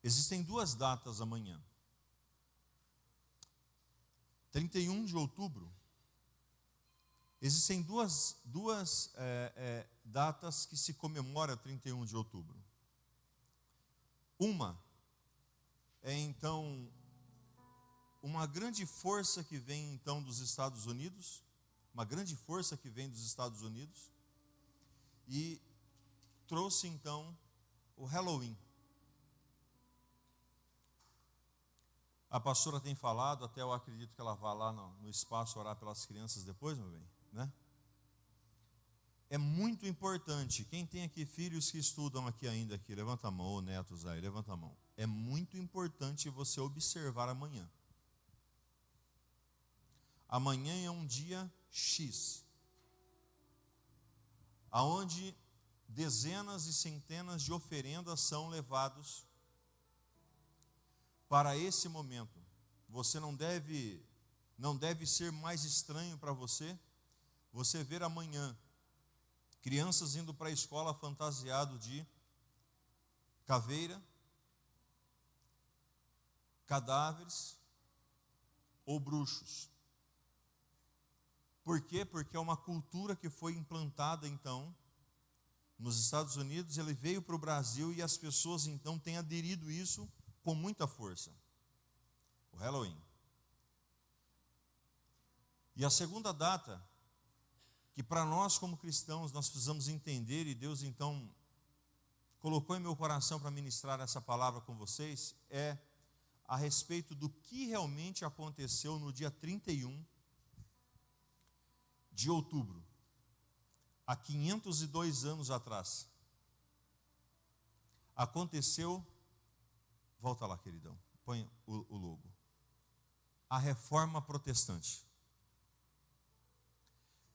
Existem duas datas amanhã. 31 de outubro. Existem duas datas que se comemora 31 de outubro. Uma é, então, uma grande força que vem, então, dos Estados Unidos, e trouxe, então, o Halloween. A pastora tem falado, até eu acredito que ela vá lá no espaço orar pelas crianças depois, meu bem, né? É muito importante, quem tem aqui filhos que estudam aqui ainda, aqui, levanta a mão, ou netos aí, levanta a mão. É muito importante você observar amanhã. Amanhã é um dia X, aonde dezenas e centenas de oferendas são levados para esse momento. Você não deve ser mais estranho para você ver amanhã crianças indo para a escola fantasiado de caveira, cadáveres ou bruxos. Por quê? Porque é uma cultura que foi implantada, então, nos Estados Unidos, ele veio para o Brasil e as pessoas, então, têm aderido isso com muita força. O Halloween. E a segunda data, que para nós como cristãos nós precisamos entender, e Deus então colocou em meu coração para ministrar essa palavra com vocês, é a respeito do que realmente aconteceu no dia 31 de outubro, há 502 anos atrás. Aconteceu, volta lá, queridão, põe o logo, a Reforma Protestante.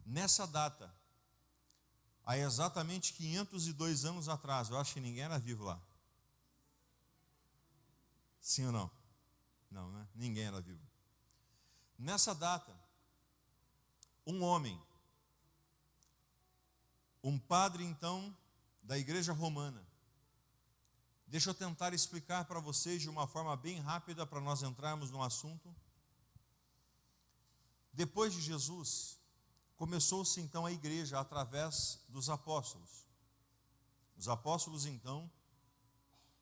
Nessa data, há exatamente 502 anos atrás, eu acho que ninguém era vivo lá. Sim ou não? Não, né? Ninguém era vivo. Nessa data, um homem, um padre então da Igreja Romana, deixa eu tentar explicar para vocês de uma forma bem rápida para nós entrarmos no assunto. Depois de Jesus, começou-se então a igreja através dos apóstolos. Os apóstolos então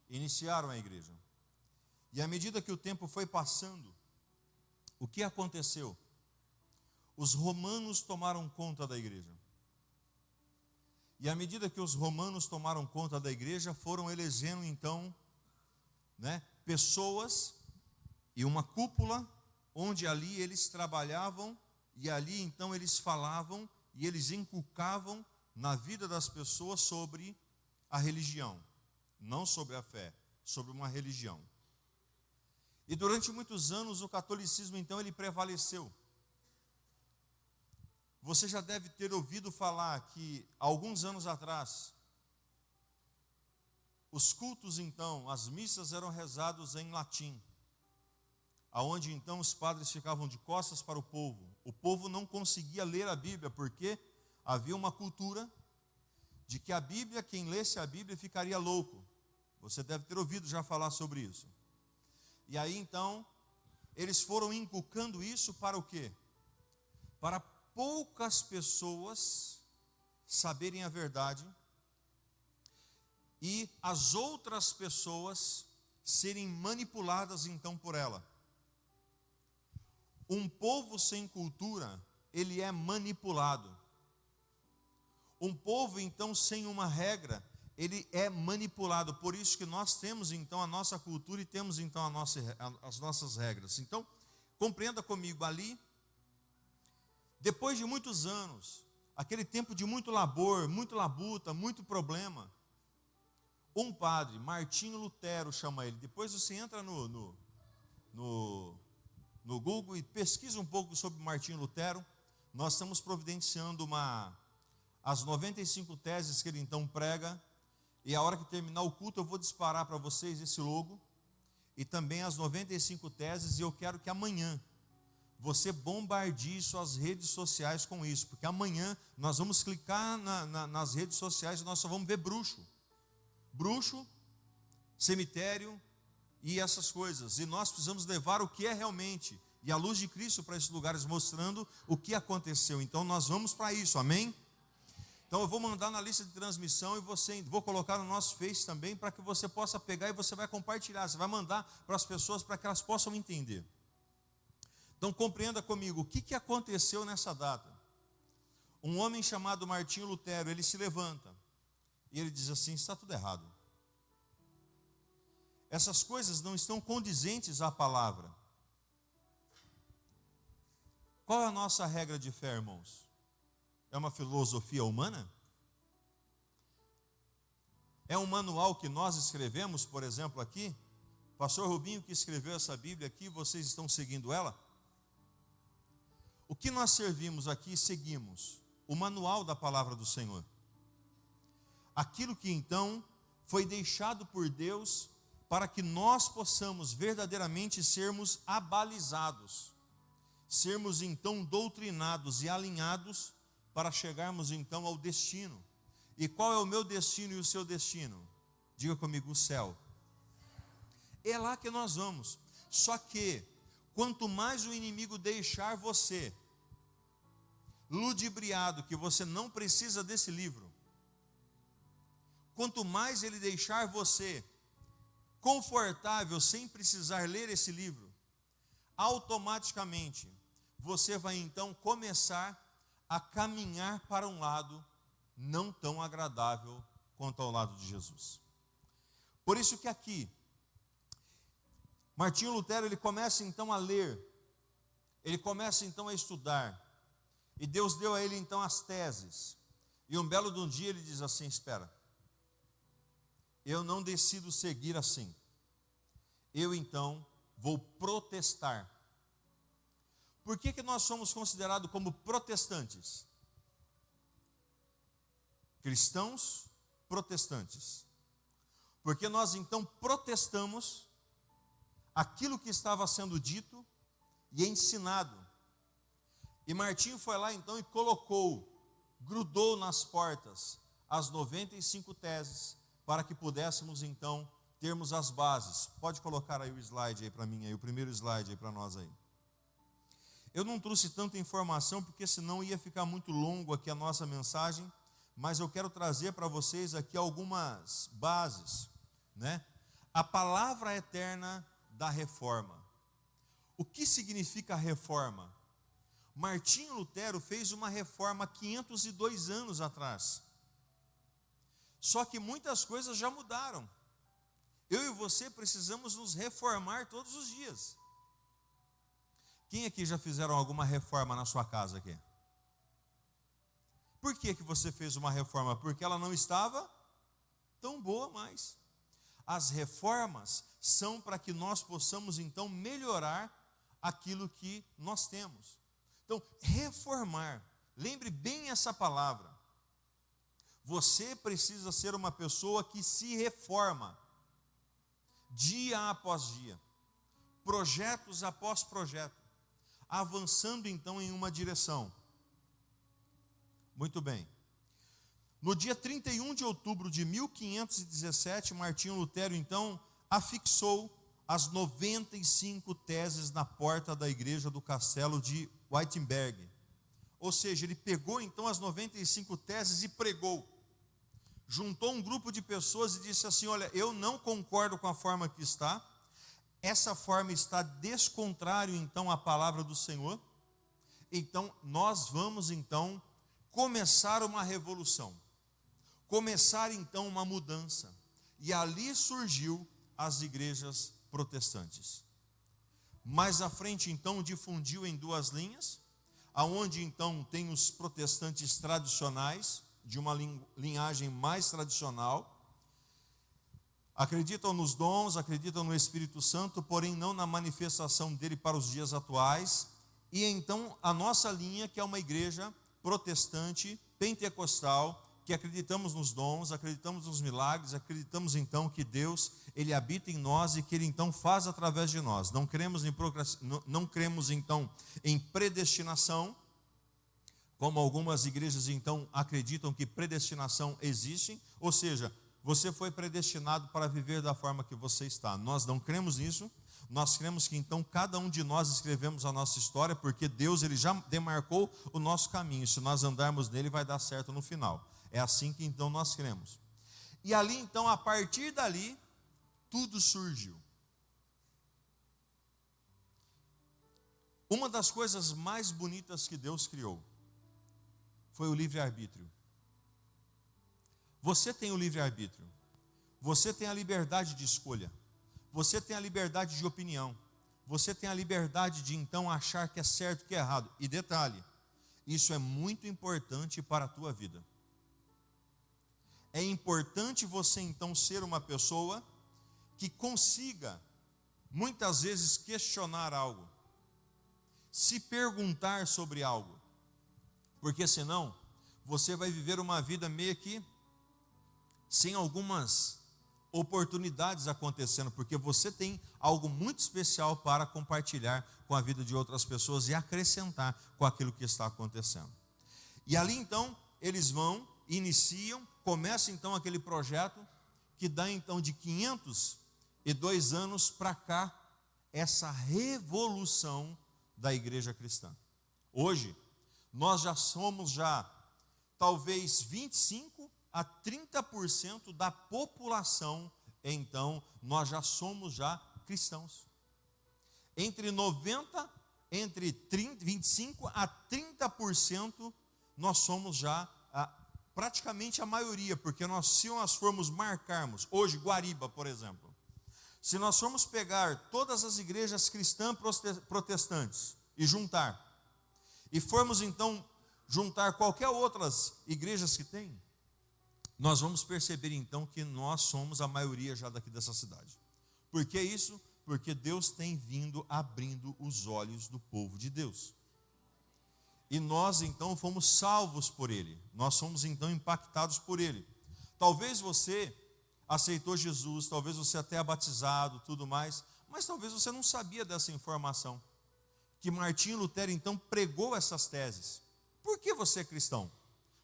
iniciaram a igreja. E à medida que o tempo foi passando, o que aconteceu? Os romanos tomaram conta da igreja. E à medida que os romanos tomaram conta da igreja, foram elegendo então, pessoas e uma cúpula, onde ali eles trabalhavam, e ali então eles falavam e eles inculcavam na vida das pessoas sobre a religião, não sobre a fé, sobre uma religião. E durante muitos anos o catolicismo então ele prevaleceu. Você já deve ter ouvido falar que alguns anos atrás os cultos então, as missas eram rezados em latim, aonde então os padres ficavam de costas para o povo. O povo não conseguia ler a Bíblia, porque havia uma cultura de que a Bíblia, quem lesse a Bíblia ficaria louco. Você deve ter ouvido já falar sobre isso. E aí então, eles foram inculcando isso para o quê? Para poucas pessoas saberem a verdade e as outras pessoas serem manipuladas então por ela. Um povo sem cultura, ele é manipulado. Um povo, então, sem uma regra, ele é manipulado. Por isso que nós temos, então, a nossa cultura e temos, então, as nossas regras. Então, compreenda comigo ali, depois de muitos anos, aquele tempo de muito labor, muito labuta, muito problema, um padre, Martinho Lutero chama ele. Depois você entra no Google e pesquisa um pouco sobre Martinho Lutero. Nós estamos providenciando as 95 teses que ele então prega, e a hora que terminar o culto eu vou disparar para vocês esse logo, e também as 95 teses, e eu quero que amanhã você bombardeie suas redes sociais com isso, porque amanhã nós vamos clicar nas redes sociais e nós só vamos ver bruxo, cemitério, e essas coisas. E nós precisamos levar o que é realmente, e a luz de Cristo para esses lugares, mostrando o que aconteceu. Então nós vamos para isso, amém? Então eu vou mandar na lista de transmissão e vou colocar no nosso Face também, para que você possa pegar e você vai compartilhar, você vai mandar para as pessoas para que elas possam entender. Então compreenda comigo, o que aconteceu nessa data? Um homem chamado Martinho Lutero, ele se levanta e ele diz assim: está tudo errado. Essas coisas não estão condizentes à palavra. Qual é a nossa regra de fé, irmãos? É uma filosofia humana? É um manual que nós escrevemos, por exemplo, aqui? O pastor Rubinho que escreveu essa Bíblia aqui, vocês estão seguindo ela? O que nós servimos aqui, seguimos o manual da palavra do Senhor. Aquilo que então foi deixado por Deus para que nós possamos verdadeiramente sermos abalizados, sermos então doutrinados e alinhados para chegarmos então ao destino. E qual é o meu destino e o seu destino? Diga comigo: o céu. É lá que nós vamos. Só que quanto mais o inimigo deixar você ludibriado, que você não precisa desse livro, quanto mais ele deixar você confortável sem precisar ler esse livro, automaticamente você vai então começar a caminhar para um lado não tão agradável quanto ao lado de Jesus. Por isso que aqui Martinho Lutero, ele começa então a ler, ele começa então a estudar, e Deus deu a ele então as teses. E um belo de um dia ele diz assim: espera, eu não decido seguir assim, eu então vou protestar. Por que nós somos considerados como protestantes? Cristãos protestantes. Porque nós então protestamos aquilo que estava sendo dito e ensinado. E Martinho foi lá então e grudou nas portas as 95 teses, para que pudéssemos então termos as bases. Pode colocar aí o slide aí para mim, aí, o primeiro slide aí para nós aí. Eu não trouxe tanta informação, porque senão ia ficar muito longo aqui a nossa mensagem, mas eu quero trazer para vocês aqui algumas bases, né? A palavra eterna da reforma. O que significa reforma? Martinho Lutero fez uma reforma 502 anos atrás. Só que muitas coisas já mudaram. Eu e você precisamos nos reformar todos os dias. Quem aqui já fizeram alguma reforma na sua casa aqui? Por que você fez uma reforma? Porque ela não estava tão boa mais. As reformas são para que nós possamos então melhorar aquilo que nós temos. Então, reformar, lembre bem essa palavra. Você precisa ser uma pessoa que se reforma, dia após dia, projetos após projeto, avançando então em uma direção. Muito bem. No dia 31 de outubro de 1517, Martinho Lutero então afixou as 95 teses na porta da igreja do castelo de Wittenberg. Ou seja, ele pegou então as 95 teses e pregou. Juntou um grupo de pessoas e disse assim: olha, eu não concordo com a forma que está, essa forma está descontrário então à palavra do Senhor, então nós vamos então começar uma revolução, começar então uma mudança, e ali surgiu as igrejas protestantes. Mais à frente então difundiu em duas linhas, aonde então tem os protestantes tradicionais, de uma linhagem mais tradicional, acreditam nos dons, acreditam no Espírito Santo, porém não na manifestação dele para os dias atuais. E então a nossa linha, que é uma igreja protestante, pentecostal, que acreditamos nos dons, acreditamos nos milagres, acreditamos então que Deus, ele habita em nós e que ele então faz através de nós. Não cremos então em predestinação, como algumas igrejas então acreditam que predestinação existe, ou seja, você foi predestinado para viver da forma que você está. Nós não cremos nisso. Nós cremos que então cada um de nós escrevemos a nossa história, porque Deus ele já demarcou o nosso caminho. Se nós andarmos nele, vai dar certo no final. É assim que então nós cremos. E ali então, a partir dali, tudo surgiu. Uma das coisas mais bonitas que Deus criou foi o livre-arbítrio. Você tem o livre-arbítrio. Você tem a liberdade de escolha. Você tem a liberdade de opinião. Você tem a liberdade de então achar que é certo, que é errado. E detalhe, isso é muito importante para a tua vida. É importante você então ser uma pessoa que consiga muitas vezes questionar algo, se perguntar sobre algo, porque senão você vai viver uma vida meio que sem algumas oportunidades acontecendo, porque você tem algo muito especial para compartilhar com a vida de outras pessoas e acrescentar com aquilo que está acontecendo. E ali então eles vão, iniciam, começa então aquele projeto que dá então de 502 anos para cá essa revolução da igreja cristã. Hoje nós já somos talvez 25 a 30% da população, então nós já somos cristãos. Entre 25 a 30% nós somos praticamente a maioria, porque se nós formos marcarmos, hoje Guariba, por exemplo, se nós formos pegar todas as igrejas cristãs protestantes e juntar, e formos então juntar qualquer outras igrejas que tem, nós vamos perceber então que nós somos a maioria já daqui dessa cidade. Por que isso? Porque Deus tem vindo abrindo os olhos do povo de Deus. E nós então fomos salvos por Ele. Nós somos então impactados por Ele. Talvez você aceitou Jesus, talvez você até é batizado, tudo mais, mas talvez você não sabia dessa informação. Que Martinho Lutero então pregou essas teses. Por que você é cristão?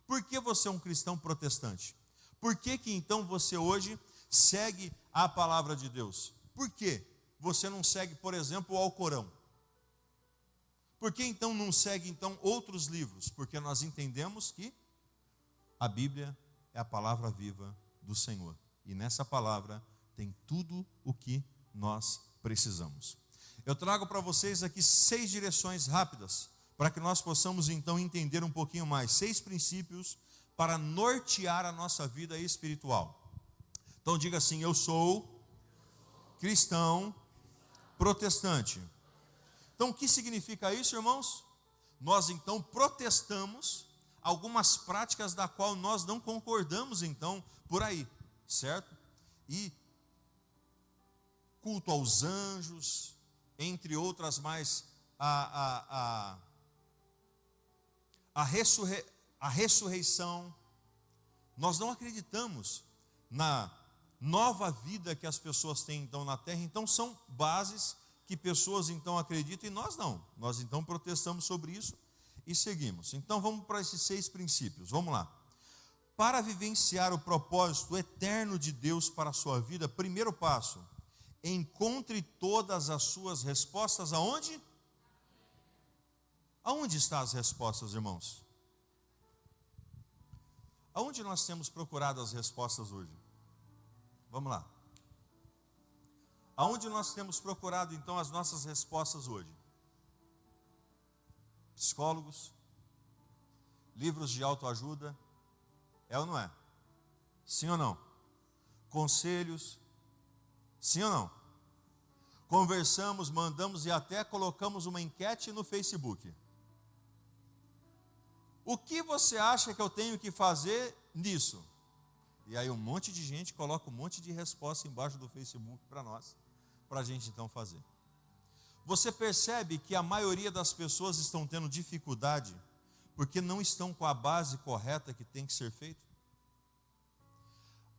Por que você é um cristão protestante? Por que então você hoje segue a palavra de Deus? Por que você não segue, por exemplo, o Alcorão? Por que então não segue então outros livros? Porque nós entendemos que a Bíblia é a palavra viva do Senhor. E nessa palavra tem tudo o que nós precisamos. Eu trago para vocês aqui 6 direções rápidas, para que nós possamos então entender um pouquinho mais. 6 princípios para nortear a nossa vida espiritual. Então diga assim: eu sou cristão protestante. Então o que significa isso, irmãos? Nós então protestamos algumas práticas da qual nós não concordamos então por aí, certo? E culto aos anjos, entre outras mais, a ressurreição. Nós não acreditamos na nova vida que as pessoas têm então na terra. Então são bases que pessoas então acreditam e nós não. Nós então protestamos sobre isso e seguimos. Então vamos para esses 6 princípios. Vamos lá. Para vivenciar o propósito eterno de Deus para a sua vida, primeiro passo: encontre todas as suas respostas aonde? Aonde estão as respostas, irmãos? Aonde nós temos procurado as respostas hoje? Vamos lá. Aonde nós temos procurado então as nossas respostas hoje? Psicólogos, livros de autoajuda, é ou não é? Sim ou não? Conselhos, sim ou não? Conversamos, mandamos e até colocamos uma enquete no Facebook. O que você acha que eu tenho que fazer nisso? E aí um monte de gente coloca um monte de resposta embaixo do Facebook para nós, para a gente então fazer. Você percebe que a maioria das pessoas estão tendo dificuldade porque não estão com a base correta que tem que ser feito?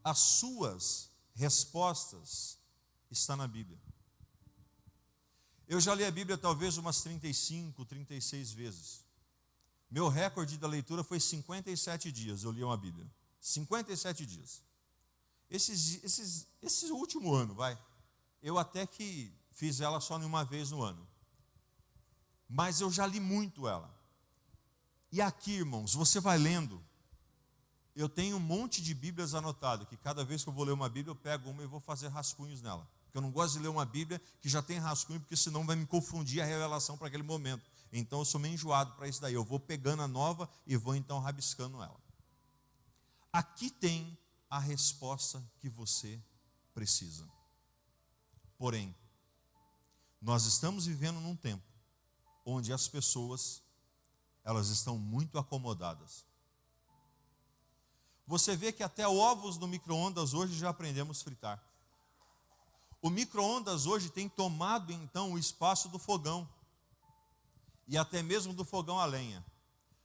As suas respostas estão na Bíblia. Eu já li a Bíblia talvez umas 35, 36 vezes. Meu recorde da leitura foi 57 dias, eu li uma Bíblia. 57 dias. Esse último ano, eu até que fiz ela só uma vez no ano. Mas eu já li muito ela. E aqui, irmãos, você vai lendo. Eu tenho um monte de Bíblias anotadas, que cada vez que eu vou ler uma Bíblia, eu pego uma e vou fazer rascunhos nela. Porque eu não gosto de ler uma Bíblia que já tem rascunho, porque senão vai me confundir a revelação para aquele momento. Então eu sou meio enjoado para isso daí. Eu vou pegando a nova e vou então rabiscando ela. Aqui tem a resposta que você precisa. Porém, nós estamos vivendo num tempo onde as pessoas, elas estão muito acomodadas. Você vê que até ovos no micro-ondas hoje já aprendemos a fritar. O micro-ondas hoje tem tomado então o espaço do fogão. E até mesmo do fogão a lenha.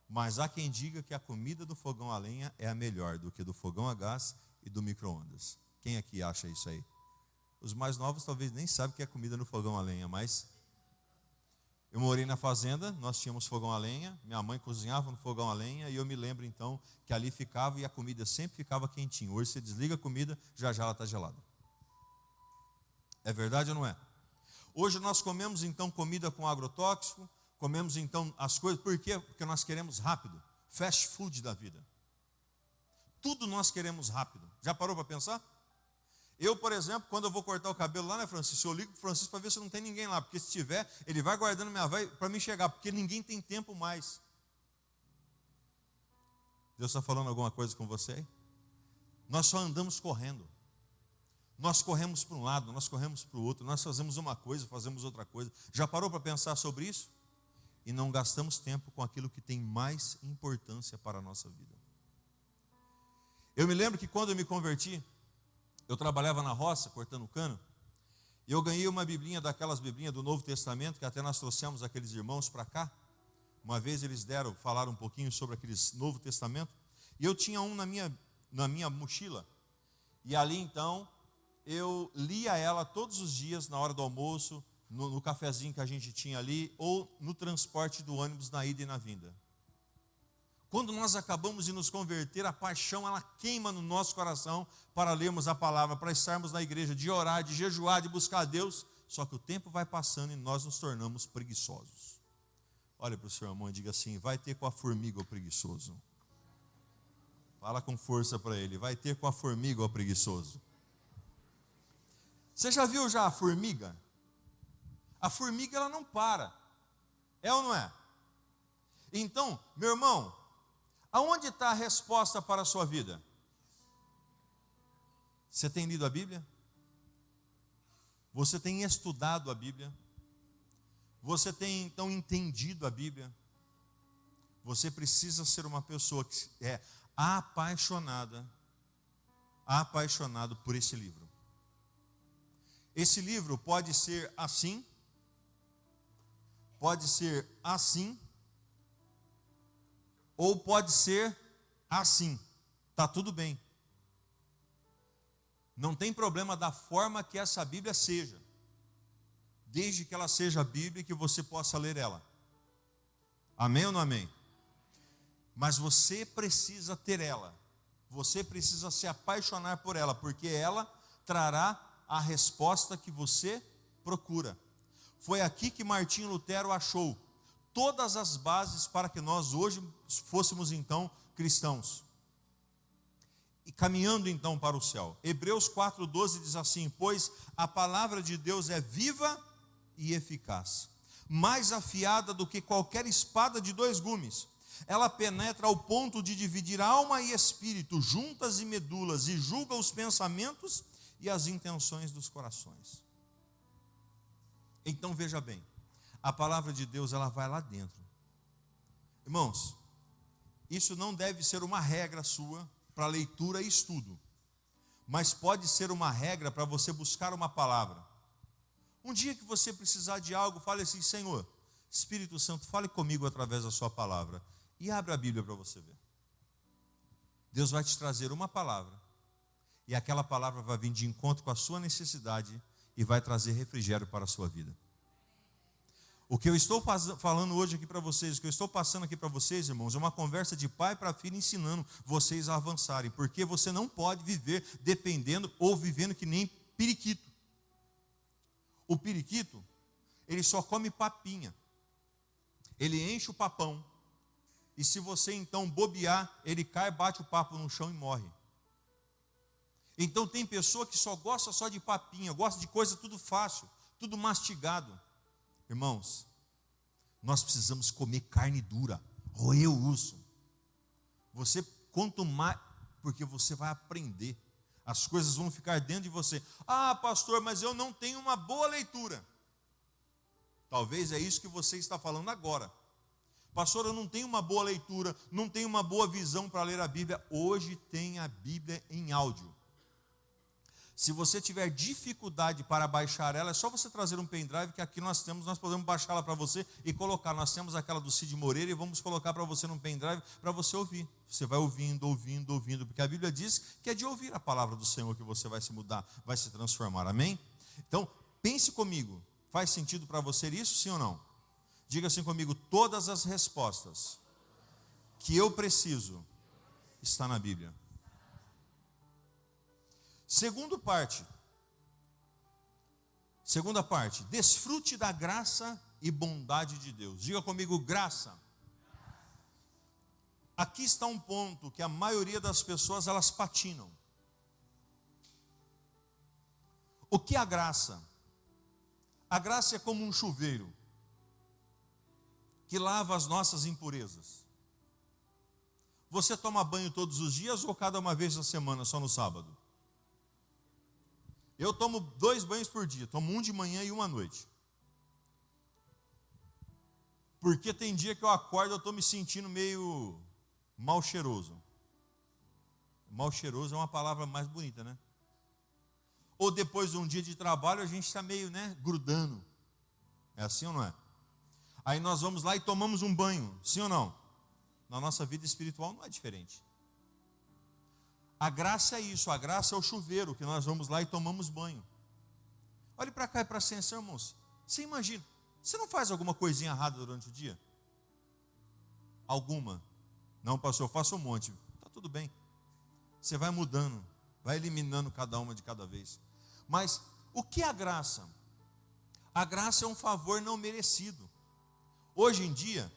Mas há quem diga que a comida do fogão a lenha é a melhor do que do fogão a gás e do micro-ondas. Quem aqui acha isso aí? Os mais novos talvez nem sabem o que é comida no fogão a lenha, mas eu morei na fazenda, nós tínhamos fogão a lenha, minha mãe cozinhava no fogão a lenha, e eu me lembro então que ali ficava e a comida sempre ficava quentinha. Hoje você desliga a comida, já ela está gelada. É verdade ou não é? Hoje nós comemos então comida com agrotóxico, comemos então as coisas, por quê? Porque nós queremos rápido, fast food da vida. Tudo nós queremos rápido. Já parou para pensar? Eu, por exemplo, quando eu vou cortar o cabelo lá, né, Francisco? Eu ligo para o Francisco para ver se não tem ninguém lá, porque se tiver, ele vai guardando minha vai para mim chegar, porque ninguém tem tempo mais. Deus está falando alguma coisa com você aí? Nós só andamos correndo. Nós corremos para um lado, nós corremos para o outro, nós fazemos uma coisa, fazemos outra coisa. Já parou para pensar sobre isso? E não gastamos tempo com aquilo que tem mais importância para a nossa vida. Eu me lembro que quando eu me converti, eu trabalhava na roça, cortando cano, e eu ganhei uma biblinha, daquelas biblinhas do Novo Testamento, que até nós trouxemos aqueles irmãos para cá. Uma vez eles falaram um pouquinho sobre aqueles Novo Testamento, e eu tinha um na minha mochila, e ali então, eu lia ela todos os dias, na hora do almoço, no cafezinho que a gente tinha ali, ou no transporte do ônibus na ida e na vinda. Quando nós acabamos de nos converter, a paixão ela queima no nosso coração para lermos a palavra, para estarmos na igreja, de orar, de jejuar, de buscar a Deus. Só que o tempo vai passando e nós nos tornamos preguiçosos. Olha para o seu irmão e diga assim: vai ter com a formiga o preguiçoso. Fala com força para ele: vai ter com a formiga o preguiçoso. Você já viu já a formiga? A formiga ela não para. É ou não é? Então, meu irmão, aonde está a resposta para a sua vida? Você tem lido a Bíblia? Você tem estudado a Bíblia? Você tem então entendido a Bíblia? Você precisa ser uma pessoa que é apaixonado por esse livro. Esse livro pode ser assim, ou pode ser assim. Está tudo bem. Não tem problema da forma que essa Bíblia seja, desde que ela seja a Bíblia e que você possa ler ela. Amém ou não amém? Mas você precisa ter ela. Você precisa se apaixonar por ela, porque ela trará a resposta que você procura. Foi aqui que Martinho Lutero achou todas as bases para que nós hoje fôssemos então cristãos. E caminhando então para o céu. Hebreus 4:12 diz assim: pois a palavra de Deus é viva e eficaz, mais afiada do que qualquer espada de 2 gumes. Ela penetra ao ponto de dividir alma e espírito, juntas e medulas, e julga os pensamentos e as intenções dos corações. Então veja bem, a palavra de Deus ela vai lá dentro. Irmãos, isso não deve ser uma regra sua para leitura e estudo, mas pode ser uma regra para você buscar uma palavra. Um dia que você precisar de algo, fale assim: Senhor, Espírito Santo, fale comigo através da sua palavra, e abra a Bíblia para você ver. Deus vai te trazer uma palavra, e aquela palavra vai vir de encontro com a sua necessidade e vai trazer refrigério para a sua vida. O que eu estou falando hoje aqui para vocês, o que eu estou passando aqui para vocês, irmãos, é uma conversa de pai para filho ensinando vocês a avançarem, porque você não pode viver dependendo ou vivendo que nem periquito. O periquito, ele só come papinha, ele enche o papão, e se você então bobear, ele cai, bate o papo no chão e morre. Então tem pessoa que só gosta só de papinha, gosta de coisa tudo fácil, tudo mastigado. Irmãos, nós precisamos comer carne dura, roer o urso. Você, quanto mais, porque você vai aprender, as coisas vão ficar dentro de você. Ah, pastor, mas eu não tenho uma boa leitura. Talvez é isso que você está falando agora. Pastor, eu não tenho uma boa leitura, não tenho uma boa visão para ler a Bíblia. Hoje tem a Bíblia em áudio. Se você tiver dificuldade para baixar ela, é só você trazer um pendrive que aqui nós podemos baixá-la para você e colocar. Nós temos aquela do Cid Moreira e vamos colocar para você num pendrive para você ouvir. Você vai ouvindo, porque a Bíblia diz que é de ouvir a palavra do Senhor que você vai se mudar, vai se transformar, amém? Então, pense comigo, faz sentido para você isso, sim ou não? Diga assim comigo, todas as respostas que eu preciso está na Bíblia. Segunda parte, desfrute da graça e bondade de Deus. Diga comigo, graça. Aqui está um ponto que a maioria das pessoas, elas patinam. O que é a graça? A graça é como um chuveiro que lava as nossas impurezas. Você toma banho todos os dias ou cada uma vez na semana, só no sábado? Eu tomo 2 banhos por dia, tomo um de manhã e um à noite. Porque tem dia que eu acordo e eu estou me sentindo meio mal cheiroso. Mal cheiroso é uma palavra mais bonita, né? Ou depois de um dia de trabalho a gente está meio, grudando. É assim ou não é? Aí nós vamos lá e tomamos um banho, sim ou não? Na nossa vida espiritual não é diferente. A graça é isso, a graça é o chuveiro, que nós vamos lá e tomamos banho. Olhe para cá e para a ciência, irmãos. Você imagina, você não faz alguma coisinha errada durante o dia? Alguma? Não, pastor, eu faço um monte. Está tudo bem. Você vai mudando, vai eliminando cada uma de cada vez. Mas o que é a graça? A graça é um favor não merecido. Hoje em dia,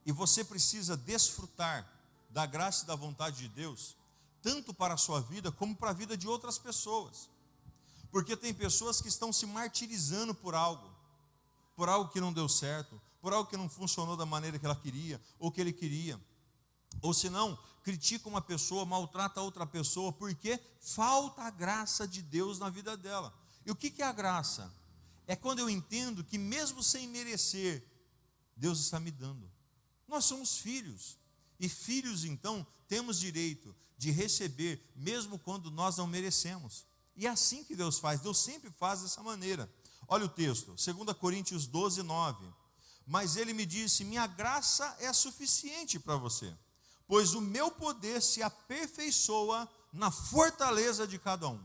e você precisa desfrutar da graça e da vontade de Deus, tanto para a sua vida, como para a vida de outras pessoas. Porque tem pessoas que estão se martirizando por algo que não deu certo, por algo que não funcionou da maneira que ela queria, ou que ele queria. Ou se não, critica uma pessoa, maltrata outra pessoa, porque falta a graça de Deus na vida dela. E o que é a graça? É quando eu entendo que mesmo sem merecer, Deus está me dando. Nós somos filhos, e filhos então temos direito de receber, mesmo quando nós não merecemos. E é assim que Deus faz, Deus sempre faz dessa maneira. Olha o texto, 2 Coríntios 12, 9. Mas ele me disse, minha graça é suficiente para você, pois o meu poder se aperfeiçoa na fortaleza de cada um.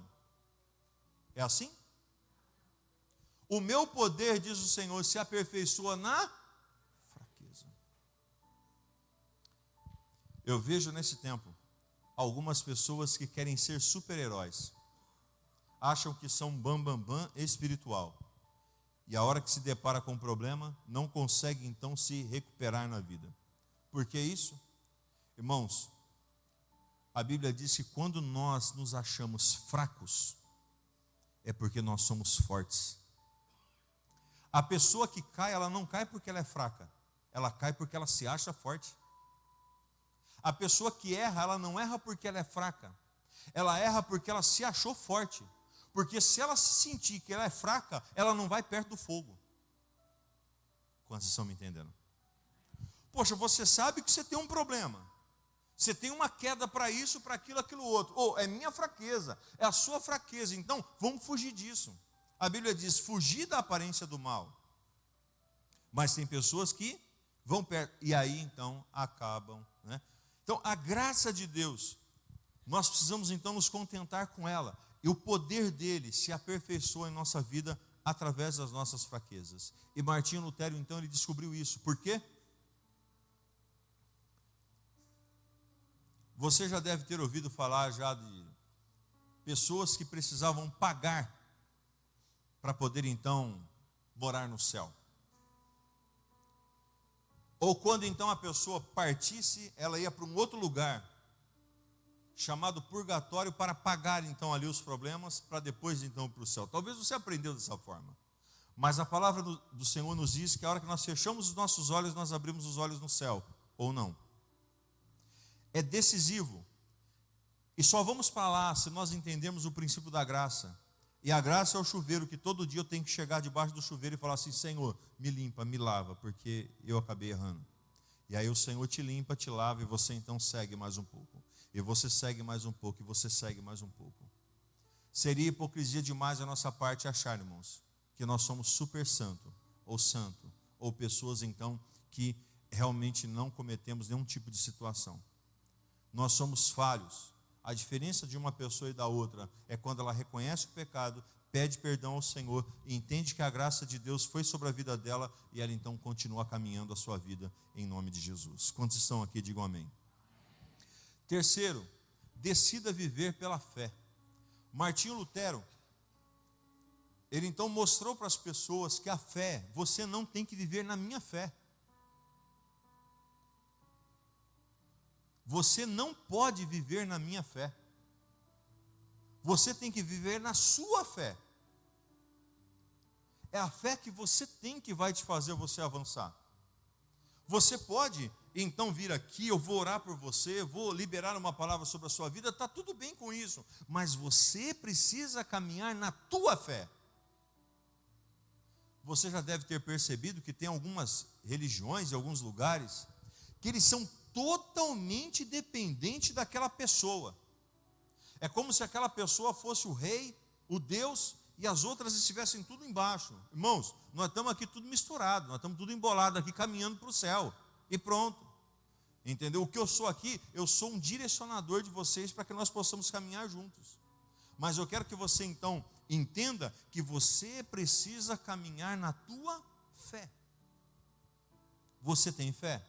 É assim? O meu poder, diz o Senhor, se aperfeiçoa na fraqueza. Eu vejo nesse tempo algumas pessoas que querem ser super-heróis, acham que são bam espiritual, e a hora que se depara com um problema, não consegue então se recuperar na vida. Por que isso? Irmãos, a Bíblia diz que quando nós nos achamos fracos, é porque nós somos fortes. A pessoa que cai, ela não cai porque ela é fraca, ela cai porque ela se acha forte. A pessoa que erra, ela não erra porque ela é fraca, ela erra porque ela se achou forte. Porque se ela se sentir que ela é fraca, ela não vai perto do fogo. Quantos estão me entendendo? Poxa, você sabe que você tem um problema, você tem uma queda para isso, para aquilo, aquilo outro. Ou é minha fraqueza, é a sua fraqueza, então vamos fugir disso. A Bíblia diz, fugir da aparência do mal. Mas tem pessoas que vão perto, e aí então acabam, né? Então, a graça de Deus, nós precisamos então nos contentar com ela, e o poder dele se aperfeiçoa em nossa vida através das nossas fraquezas. E Martinho Lutero, então, ele descobriu isso. Por quê? Você já deve ter ouvido falar já de pessoas que precisavam pagar para poder, então, morar no céu. Ou quando, então, a pessoa partisse, ela ia para um outro lugar, chamado purgatório, para pagar então ali os problemas, para depois então para o céu. Talvez você aprendeu dessa forma, mas a palavra do Senhor nos diz que a hora que nós fechamos os nossos olhos, nós abrimos os olhos no céu, ou não. É decisivo, e só vamos para lá se nós entendermos o princípio da graça. E a graça é o chuveiro, que todo dia eu tenho que chegar debaixo do chuveiro e falar assim: Senhor, me limpa, me lava, porque eu acabei errando. E aí o Senhor te limpa, te lava, e você então segue mais um pouco. E você segue mais um pouco, e você segue mais um pouco. Seria hipocrisia demais da nossa parte achar, irmãos, que nós somos super santo, ou pessoas então que realmente não cometemos nenhum tipo de situação. Nós somos falhos. A diferença de uma pessoa e da outra é quando ela reconhece o pecado, pede perdão ao Senhor e entende que a graça de Deus foi sobre a vida dela, e ela então continua caminhando a sua vida em nome de Jesus. Quantos estão aqui, digam amém. Terceiro, decida viver pela fé. Martinho Lutero, ele então mostrou para as pessoas que a fé, você não tem que viver na minha fé. Você não pode viver na minha fé. Você tem que viver na sua fé. É a fé que você tem que vai te fazer você avançar. Você pode então vir aqui, eu vou orar por você, vou liberar uma palavra sobre a sua vida, está tudo bem com isso, mas você precisa caminhar na tua fé. Você já deve ter percebido que tem algumas religiões e alguns lugares que eles são totalmente dependentes daquela pessoa. É como se aquela pessoa fosse o rei, o Deus, e as outras estivessem tudo embaixo. Irmãos, nós estamos aqui tudo misturado, nós estamos tudo embolado aqui, caminhando para o céu, e pronto. Entendeu? O que eu sou aqui, eu sou um direcionador de vocês para que nós possamos caminhar juntos. Mas eu quero que você então entenda que você precisa caminhar na tua fé. Você tem fé?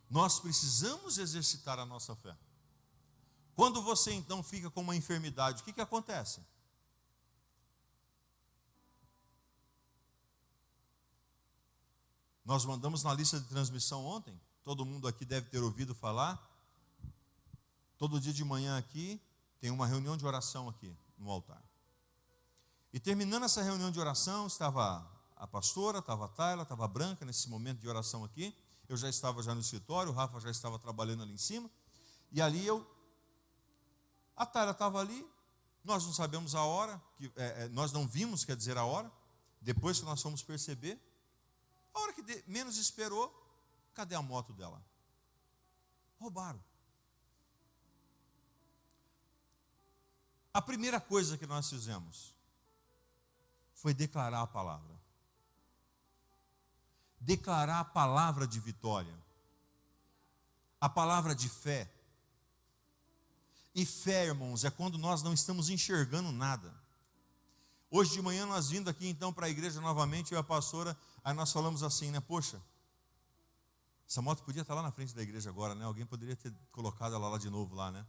Nós precisamos exercitar a nossa fé. Quando você então fica com uma enfermidade, o que acontece? Nós mandamos na lista de transmissão ontem, todo mundo aqui deve ter ouvido falar. Todo dia de manhã aqui tem uma reunião de oração aqui no altar. E terminando essa reunião de oração, estava a pastora, estava a Tayla, estava a Branca nesse momento de oração aqui. Eu já estava no escritório, o Rafa já estava trabalhando ali em cima. E ali a Tayla estava ali, nós não sabemos a hora, nós não vimos, quer dizer, a hora, depois que nós fomos perceber. A hora que menos esperou, cadê a moto dela? Roubaram. A primeira coisa que nós fizemos foi declarar a palavra. Declarar a palavra de vitória. A palavra de fé. E fé, irmãos, é quando nós não estamos enxergando nada. Hoje de manhã nós vindo aqui então para a igreja novamente, eu e a pastora, aí nós falamos assim, né? Poxa, essa moto podia estar lá na frente da igreja agora, né? Alguém poderia ter colocado ela lá de novo lá, né?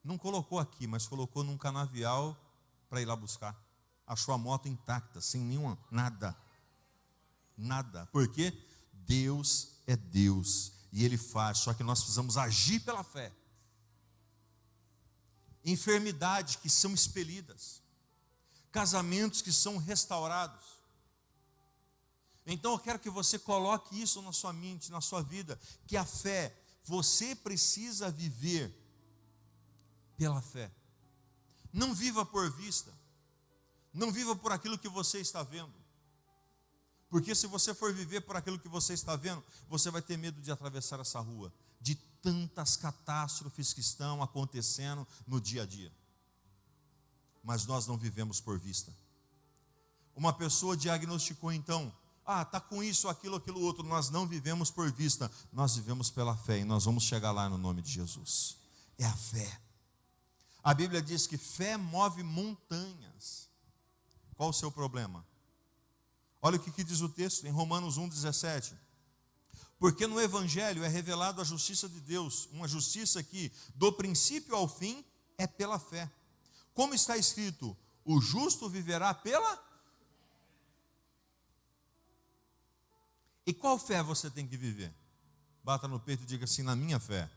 Não colocou aqui, mas colocou num canavial para ir lá buscar. Achou a moto intacta, sem nenhuma, nada. Porque Deus é Deus e Ele faz, só que nós precisamos agir pela fé. Enfermidades que são expelidas, casamentos que são restaurados. Então eu quero que você coloque isso na sua mente, na sua vida, que a fé, você precisa viver pela fé. Não viva por vista, não viva por aquilo que você está vendo. Porque se você for viver por aquilo que você está vendo, você vai ter medo de atravessar essa rua, de tantas catástrofes que estão acontecendo no dia a dia. Mas nós não vivemos por vista. Uma pessoa diagnosticou então, está com isso, aquilo outro. Nós não vivemos por vista, nós vivemos pela fé, e nós vamos chegar lá no nome de Jesus. é a fé. A Bíblia diz que fé move montanhas. Qual o seu problema? Olha o que diz o texto em Romanos 1,17. Porque no Evangelho é revelado a justiça de Deus, uma justiça que, do princípio ao fim, é pela fé. Como está escrito, o justo viverá pela... E qual fé você tem que viver? Bata no peito e diga assim, na minha fé.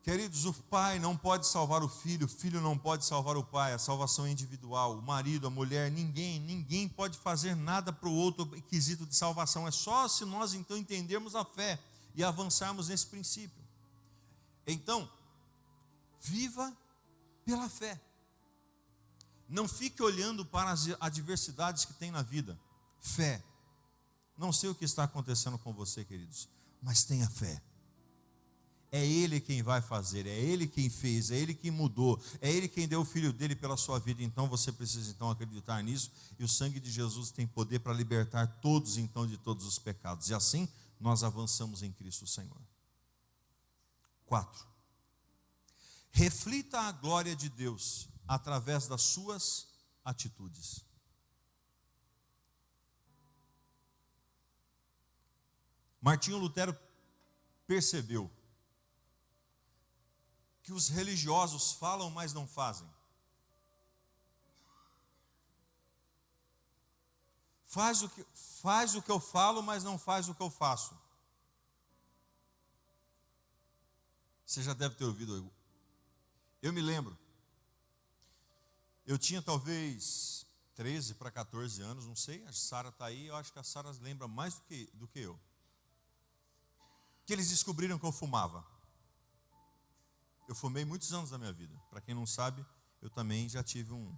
Queridos, o pai não pode salvar o filho não pode salvar o pai, a salvação é individual, o marido, a mulher, ninguém pode fazer nada para o outro quesito de salvação, é só se nós então entendermos a fé e avançarmos nesse princípio. Então, viva pela fé, não fique olhando para as adversidades que tem na vida, fé, não sei o que está acontecendo com você, queridos, mas tenha fé. É Ele quem vai fazer, é Ele quem fez, é Ele quem mudou, é Ele quem deu o Filho dele pela sua vida. Então você precisa então acreditar nisso. E o sangue de Jesus tem poder para libertar todos então de todos os pecados. E assim nós avançamos em Cristo Senhor. 4. Reflita a glória de Deus através das suas atitudes. Martinho Lutero percebeu que os religiosos falam, mas não fazem. Faz o que eu falo, mas não faz o que eu faço. Você já deve ter ouvido. Eu me lembro. Eu tinha talvez 13 para 14 anos, não sei. A Sara está aí, eu acho que a Sara lembra mais do que eu. Que eles descobriram que eu fumava. Eu fumei muitos anos da minha vida. Para quem não sabe, eu também já tive um...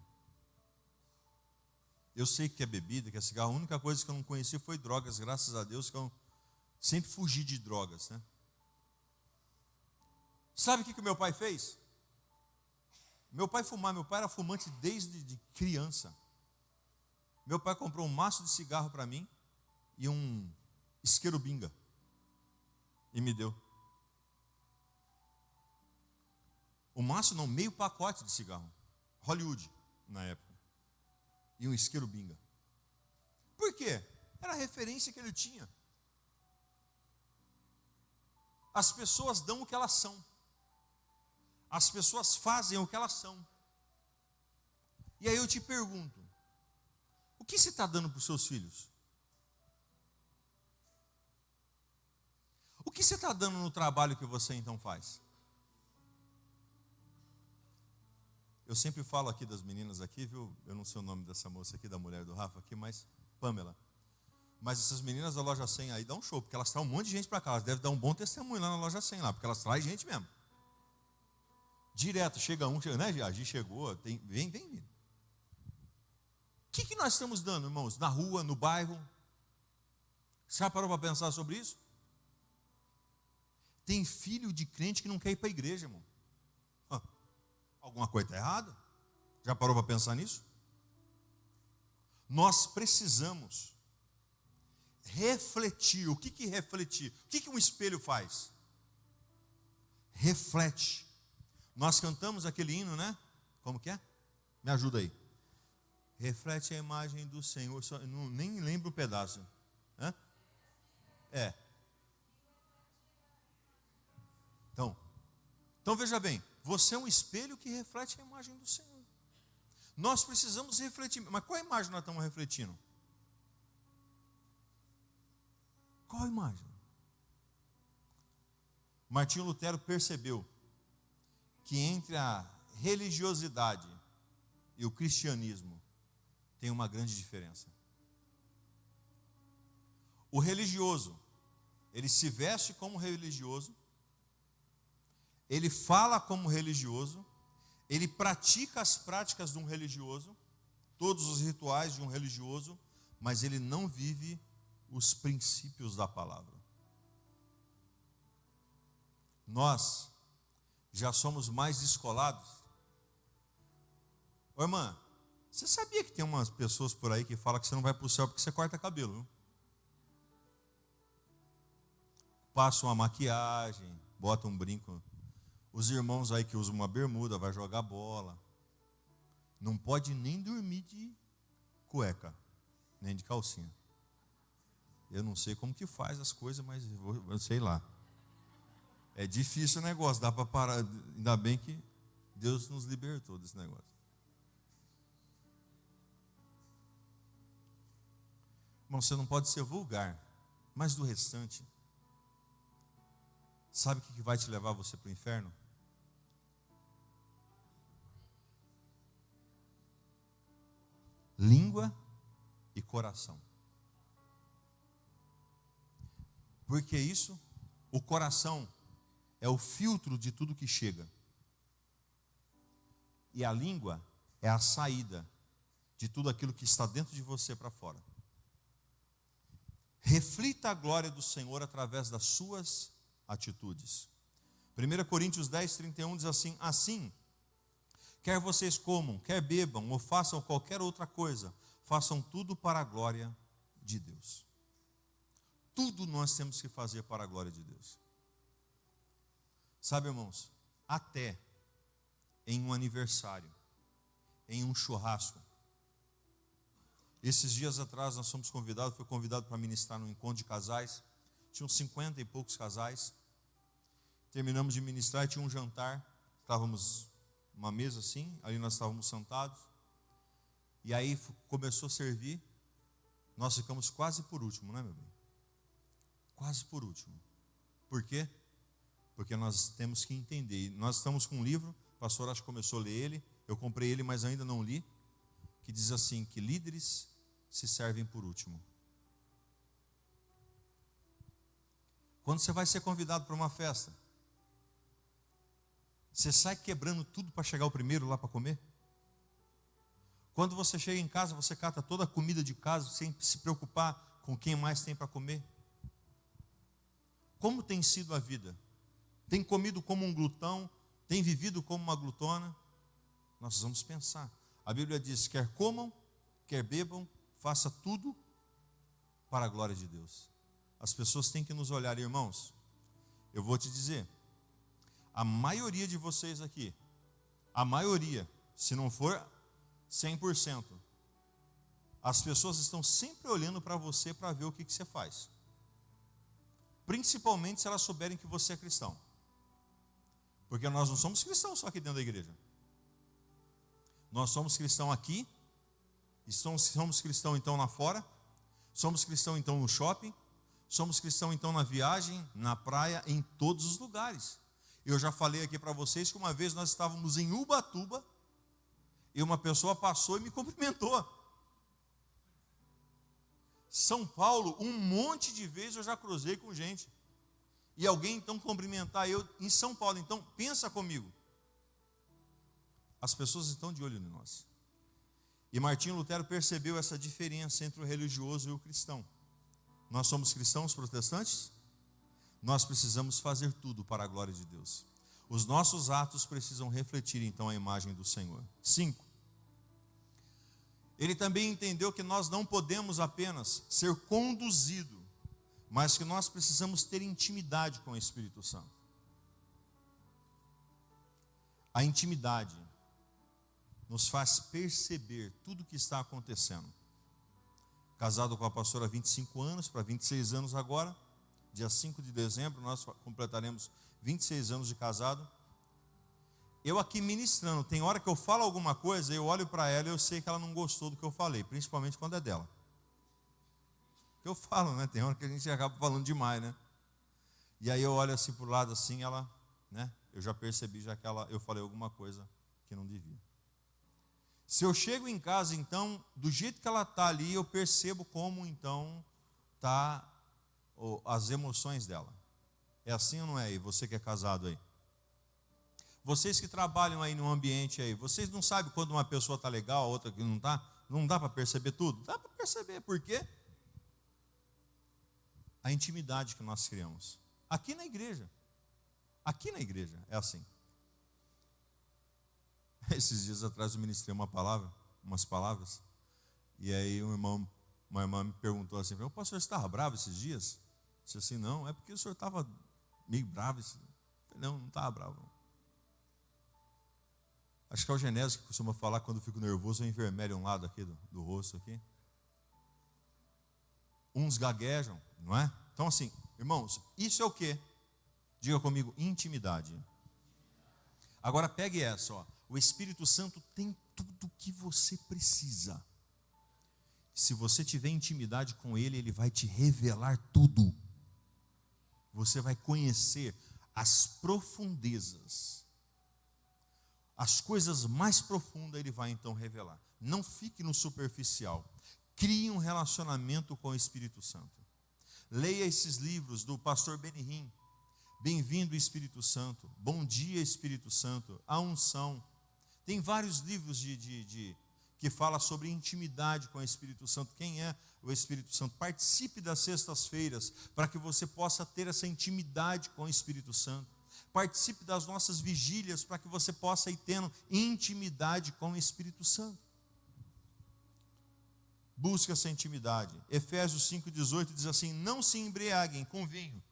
Eu sei que é bebida, que é cigarro. A única coisa que eu não conheci foi drogas. Graças a Deus que eu sempre fugi de drogas, né? Sabe o que o meu pai fez? Meu pai era fumante desde criança. Meu pai comprou um maço de cigarro para mim e um isqueiro binga. E me deu. O maço não, meio pacote de cigarro. Hollywood, na época. E um isqueiro binga. Por quê? Era a referência que ele tinha. As pessoas dão o que elas são. As pessoas fazem o que elas são. E aí eu te pergunto, o que você está dando para os seus filhos? O que você está dando no trabalho que você então faz? Eu sempre falo aqui das meninas aqui, viu? Eu não sei o nome dessa moça aqui, da mulher do Rafa aqui, mas Pamela. Mas essas meninas da loja 100 aí dão um show, porque elas trazem um monte de gente para cá. Elas devem dar um bom testemunho lá na loja 100 lá, porque elas trazem gente mesmo. Direto, chega, né? A Gi chegou, vem. O que nós estamos dando, irmãos? Na rua, no bairro? Você já parou para pensar sobre isso? Tem filho de crente que não quer ir para a igreja, irmão. Alguma coisa está errada? Já parou para pensar nisso? Nós precisamos refletir. O que refletir? O que um espelho faz? Reflete. Nós cantamos aquele hino, né? Como que é? Me ajuda aí. Reflete a imagem do Senhor. Nem lembro o pedaço. Hã? É. Então veja bem. Você é um espelho que reflete a imagem do Senhor. Nós precisamos refletir. Mas qual imagem nós estamos refletindo? Qual imagem? Martinho Lutero percebeu que entre a religiosidade e o cristianismo tem uma grande diferença. O religioso, ele se veste como religioso, ele fala como religioso, ele pratica as práticas de um religioso, todos os rituais de um religioso, mas ele não vive os princípios da palavra. Nós já somos mais descolados. Ô irmã, você sabia que tem umas pessoas por aí que falam que você não vai para o céu porque você corta cabelo, viu? passa uma maquiagem, bota um brinco. Os irmãos aí que usam uma bermuda, vai jogar bola. Não pode nem dormir de cueca, nem de calcinha. Eu não sei como que faz as coisas, mas eu sei lá. É difícil o negócio, dá para parar. Ainda bem que Deus nos libertou desse negócio. Irmão, você não pode ser vulgar, mas do restante, sabe o que vai te levar você para o inferno? Língua e coração. Por que isso? O coração é o filtro de tudo que chega. E a língua é a saída de tudo aquilo que está dentro de você para fora. Reflita a glória do Senhor através das suas atitudes. 1 Coríntios 10, 31 diz assim: assim, quer vocês comam, quer bebam, ou façam qualquer outra coisa, façam tudo para a glória de Deus. Tudo nós temos que fazer para a glória de Deus. Sabe, irmãos, até em um aniversário, em um churrasco. Esses dias atrás nós fomos convidados, fui convidado para ministrar num encontro de casais. Tinham 50 e poucos casais. Terminamos de ministrar e tinha um jantar. Estávamos numa mesa assim, ali nós estávamos sentados. E aí começou a servir. Nós ficamos quase por último, né, meu bem? Quase por último. Por quê? Porque nós temos que entender. Nós estamos com um livro, o pastor acho que começou a ler ele. Eu comprei ele, mas ainda não li. Que diz assim, que líderes se servem por último. Quando você vai ser convidado para uma festa, você sai quebrando tudo para chegar o primeiro lá para comer? Quando você chega em casa, você cata toda a comida de casa sem se preocupar com quem mais tem para comer? Como tem sido a vida? Tem comido como um glutão? Tem vivido como uma glutona? Nós vamos pensar. A Bíblia diz, quer comam, quer bebam, faça tudo para a glória de Deus. As pessoas têm que nos olhar, irmãos. Eu vou te dizer, a maioria de vocês aqui, a maioria, se não for 100%, as pessoas estão sempre olhando para você para ver o que você faz. Principalmente se elas souberem que você é cristão. Porque nós não somos cristãos só aqui dentro da igreja. Nós somos cristãos aqui, e somos cristãos então lá fora, somos cristãos então no shopping, somos cristãos então na viagem, na praia, em todos os lugares. Eu já falei aqui para vocês que uma vez nós estávamos em Ubatuba, e uma pessoa passou e me cumprimentou. São Paulo, um monte de vezes eu já cruzei com gente, e alguém então cumprimentar eu em São Paulo. Então pensa comigo, as pessoas estão de olho em nós. E Martinho Lutero percebeu essa diferença entre o religioso e o cristão. Nós somos cristãos protestantes, nós precisamos fazer tudo para a glória de Deus. Os nossos atos precisam refletir então a imagem do Senhor. 5. Ele também entendeu que nós não podemos apenas ser conduzidos, mas que nós precisamos ter intimidade com o Espírito Santo. A intimidade nos faz perceber tudo o que está acontecendo. Casado com a pastora há 25 anos, para 26 anos agora, dia 5 de dezembro, nós completaremos 26 anos de casado. Eu aqui ministrando, tem hora que eu falo alguma coisa, eu olho para ela e eu sei que ela não gostou do que eu falei, principalmente quando é dela. Eu falo, né? Tem hora que a gente acaba falando demais, né? E aí eu olho assim para o lado, assim, ela, né? Eu já percebi já que eu falei alguma coisa que não devia. Se eu chego em casa, então, do jeito que ela está ali, eu percebo como, então, tá as emoções dela. É assim ou não é aí? Você que é casado aí. Vocês que trabalham aí no ambiente aí, vocês não sabem quando uma pessoa está legal, a outra que não está? Não dá para perceber tudo? Dá para perceber, por quê? A intimidade que nós criamos. Aqui na igreja é assim. Esses dias atrás eu ministrei umas palavras, e aí uma irmã me perguntou assim, o pastor estava bravo esses dias? Disse assim, não, é porque o senhor estava meio bravo. Não estava bravo. Não. Acho que é o Genésio que costuma falar, quando eu fico nervoso, eu envermelho um lado aqui do rosto aqui. Uns gaguejam, não é? Então assim, irmãos, isso é o quê? Diga comigo, intimidade. Agora pegue essa, ó. O Espírito Santo tem tudo o que você precisa. Se você tiver intimidade com Ele, Ele vai te revelar tudo. Você vai conhecer as profundezas. As coisas mais profundas Ele vai então revelar. Não fique no superficial. Crie um relacionamento com o Espírito Santo. Leia esses livros do pastor Benihim. Bem-vindo, Espírito Santo. Bom dia, Espírito Santo. A unção. Tem vários livros que falam sobre intimidade com o Espírito Santo. Quem é o Espírito Santo? Participe das sextas-feiras para que você possa ter essa intimidade com o Espírito Santo. Participe das nossas vigílias para que você possa ir tendo intimidade com o Espírito Santo. Busque essa intimidade. Efésios 5,18 diz assim: não se embriaguem com vinho,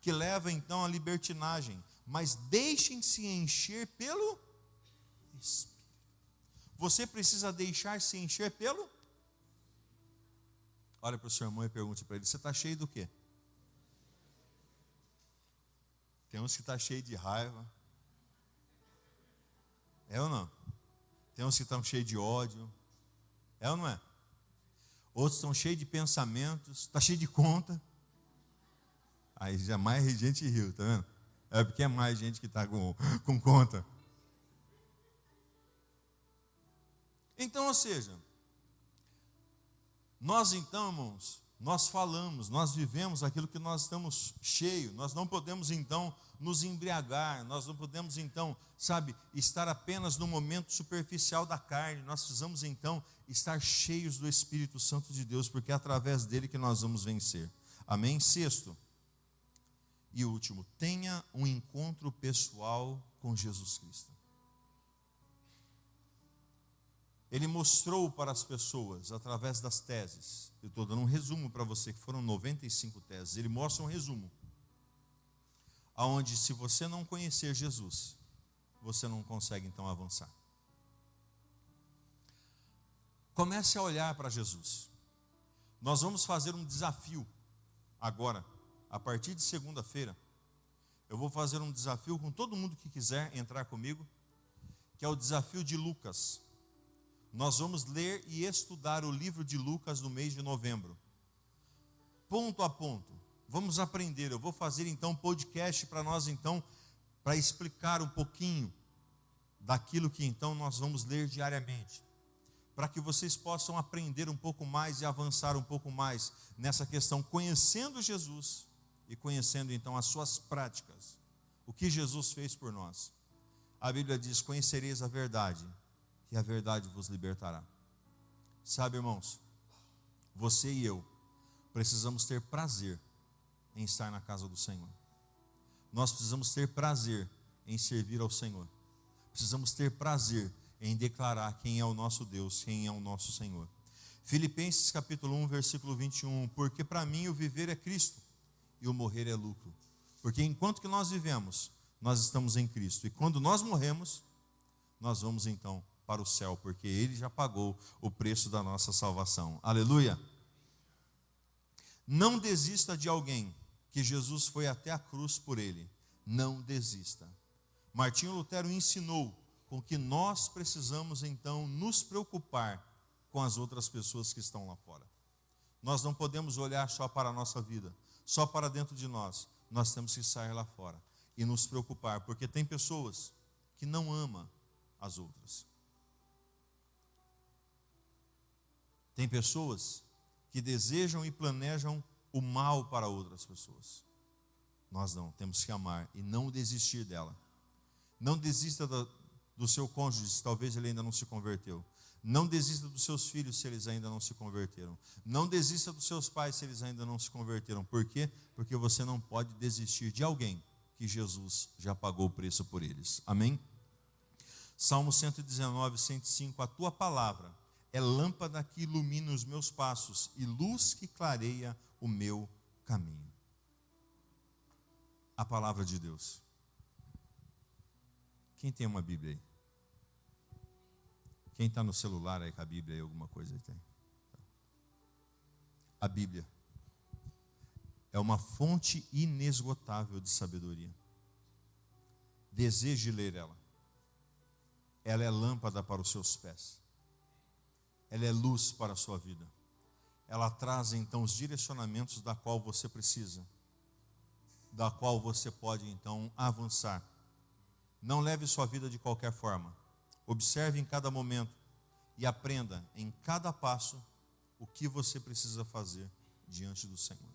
que leva então à libertinagem, mas deixem-se encher pelo Espírito. Você precisa deixar se encher pelo? Olha para o seu irmão e pergunte para ele: você está cheio do quê? Tem uns que estão cheios de raiva. É ou não? Tem uns que estão cheios de ódio. É ou não é? Outros estão cheios de pensamentos. Está cheio de conta. Aí já mais gente riu, tá vendo? É porque é mais gente que está com conta. Então, ou seja, nós então, irmãos, nós falamos, nós vivemos aquilo que nós estamos cheios. Nós não podemos então nos embriagar, nós não podemos então, estar apenas no momento superficial da carne. Nós precisamos então estar cheios do Espírito Santo de Deus, porque é através dele que nós vamos vencer. Amém? Sexto e último, tenha um encontro pessoal com Jesus Cristo. Ele mostrou para as pessoas, através das teses, eu estou dando um resumo para você, que foram 95 teses, ele mostra um resumo, aonde se você não conhecer Jesus, você não consegue então avançar. Comece a olhar para Jesus. Nós vamos fazer um desafio agora, a partir de segunda-feira. Eu vou fazer um desafio com todo mundo que quiser entrar comigo, que é o desafio de Lucas. Nós vamos ler e estudar o livro de Lucas no mês de novembro. Ponto a ponto. Vamos aprender. Eu vou fazer então um podcast para nós então, para explicar um pouquinho daquilo que então nós vamos ler diariamente. Para que vocês possam aprender um pouco mais e avançar um pouco mais nessa questão, conhecendo Jesus e conhecendo então as suas práticas. O que Jesus fez por nós. A Bíblia diz: conhecereis a verdade, e a verdade vos libertará. Sabe, irmãos, você e eu precisamos ter prazer em estar na casa do Senhor. Nós precisamos ter prazer em servir ao Senhor. Precisamos ter prazer em declarar quem é o nosso Deus, quem é o nosso Senhor. Filipenses capítulo 1, versículo 21, porque para mim o viver é Cristo e o morrer é lucro. Porque enquanto que nós vivemos, nós estamos em Cristo. E quando nós morremos, nós vamos então para o céu, porque Ele já pagou o preço da nossa salvação. Aleluia! Não desista de alguém que Jesus foi até a cruz por ele. Não desista. Martinho Lutero ensinou com que nós precisamos então nos preocupar com as outras pessoas que estão lá fora. Nós não podemos olhar só para a nossa vida, só para dentro de nós. Nós temos que sair lá fora e nos preocupar, porque tem pessoas que não amam as outras. Tem pessoas que desejam e planejam o mal para outras pessoas. Nós não, temos que amar e não desistir dela. Não desista do seu cônjuge, se talvez ele ainda não se converteu. Não desista dos seus filhos, se eles ainda não se converteram. Não desista dos seus pais, se eles ainda não se converteram. Por quê? Porque você não pode desistir de alguém que Jesus já pagou o preço por eles. Amém? Salmo 119, 105, a tua palavra é lâmpada que ilumina os meus passos e luz que clareia o meu caminho. a palavra de Deus. Quem tem uma Bíblia aí? Quem está no celular aí com a Bíblia aí, alguma coisa aí tem? A Bíblia é uma fonte inesgotável de sabedoria. Deseje ler ela. Ela é lâmpada para os seus pés. Ela é luz para a sua vida. Ela traz então os direcionamentos da qual você precisa, da qual você pode então avançar. Não leve sua vida de qualquer forma. Observe em cada momento e aprenda em cada passo o que você precisa fazer diante do Senhor.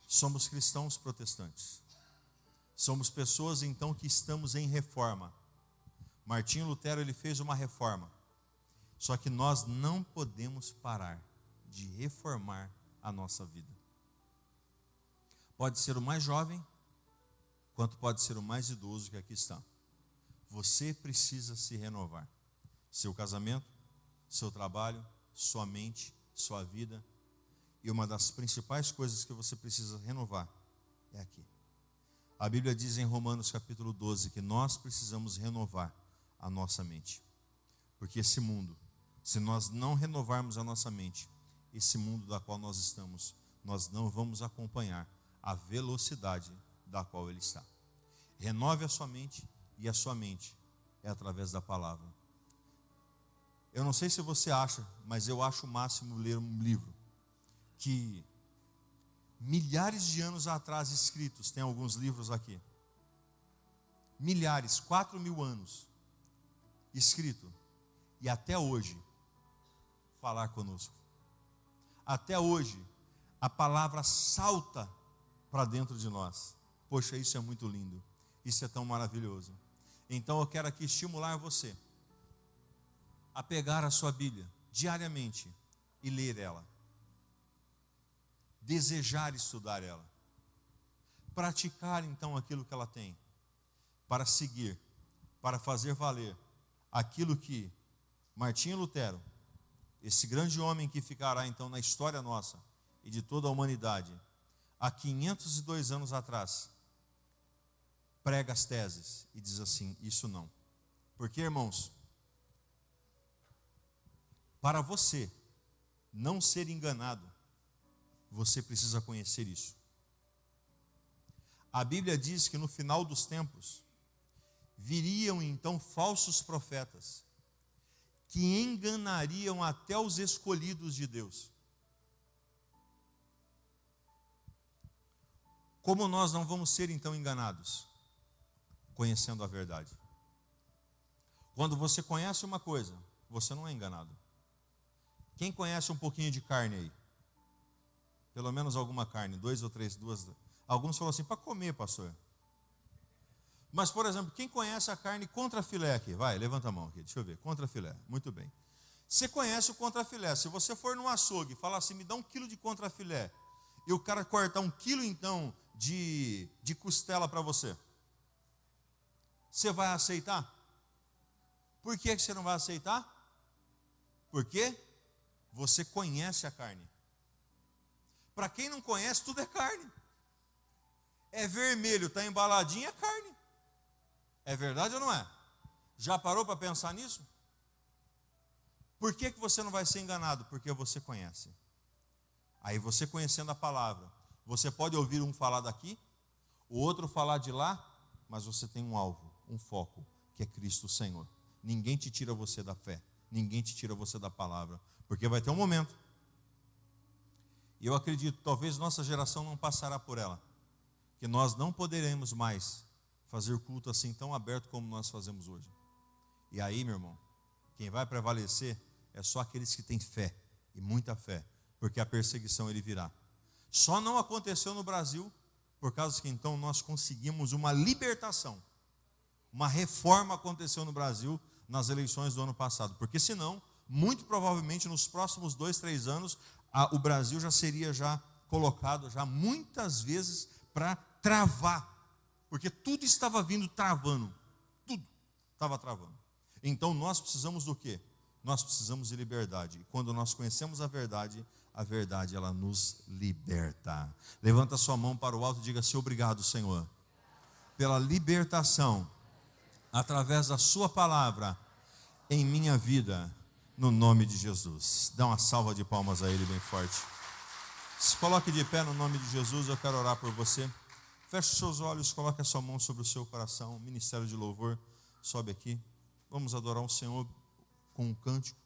Somos cristãos protestantes. Somos pessoas então que estamos em reforma. Martinho Lutero, ele fez uma reforma. Só que nós não podemos parar de reformar a nossa vida. Pode ser o mais jovem, quanto pode ser o mais idoso que aqui está. Você precisa se renovar. Seu casamento, seu trabalho, sua mente, sua vida. E uma das principais coisas que você precisa renovar é aqui. A Bíblia diz em Romanos capítulo 12 que nós precisamos renovar a nossa mente. Porque esse mundo, se nós não renovarmos a nossa mente, esse mundo da qual nós estamos, nós não vamos acompanhar a velocidade da qual ele está. Renove a sua mente, e a sua mente é através da palavra. Eu não sei se você acha, mas eu acho o máximo ler um livro que milhares de anos atrás escritos, tem alguns livros aqui, milhares, 4.000 anos escrito, e até hoje falar conosco. Até hoje a palavra salta para dentro de nós. Poxa, isso é muito lindo, isso é tão maravilhoso. Então eu quero aqui estimular você a pegar a sua Bíblia diariamente e ler ela. Desejar estudar ela. Praticar então aquilo que ela tem. Para seguir, para fazer valer aquilo que Martinho Lutero, esse grande homem que ficará então na história nossa e de toda a humanidade, há 502 anos atrás, prega as teses e diz assim: isso não. Porque, irmãos, para você não ser enganado, você precisa conhecer isso. A Bíblia diz que no final dos tempos viriam então falsos profetas que enganariam até os escolhidos de Deus. Como nós não vamos ser então enganados? Conhecendo a verdade. Quando você conhece uma coisa, você não é enganado. Quem conhece um pouquinho de carne aí? Pelo menos alguma carne, 2 ou 3, 2. Alguns falam assim, para comer, pastor. Mas, por exemplo, quem conhece a carne contra filé aqui? Vai, levanta a mão aqui, deixa eu ver. Contra filé, muito bem. Você conhece o contra filé. Se você for no açougue e falar assim, me dá 1 quilo de contra filé, e o cara cortar 1 quilo então de costela para você, você vai aceitar? Por que você não vai aceitar? Porque você conhece a carne. Para quem não conhece, tudo é carne. É vermelho, está embaladinho, é carne. É verdade ou não é? Já parou para pensar nisso? Por que você não vai ser enganado? Porque você conhece. Aí você conhecendo a palavra, você pode ouvir um falar daqui, o outro falar de lá, mas você tem um alvo, um foco, que é Cristo Senhor. Ninguém te tira você da fé, ninguém te tira você da palavra, porque vai ter um momento, e eu acredito, talvez nossa geração não passará por ela, que nós não poderemos mais fazer culto assim tão aberto como nós fazemos hoje. E aí, meu irmão, quem vai prevalecer é só aqueles que têm fé, e muita fé, porque a perseguição ele virá. Só não aconteceu no Brasil, por causa que então nós conseguimos uma libertação. Uma reforma aconteceu no Brasil nas eleições do ano passado, porque senão, muito provavelmente nos próximos 2, 3 anos, o Brasil já seria colocado muitas vezes para travar, porque tudo estava vindo travando, tudo estava travando. Então nós precisamos do quê? Nós precisamos de liberdade. E quando nós conhecemos a verdade a verdade, ela nos liberta. Levanta sua mão para o alto e diga-se: obrigado, Senhor, pela libertação, através da sua palavra, em minha vida, no nome de Jesus. Dá uma salva de palmas a Ele bem forte. Se coloque de pé no nome de Jesus, eu quero orar por você. Feche os seus olhos, coloque a sua mão sobre o seu coração. O ministério de louvor sobe aqui. Vamos adorar o Senhor com um cântico.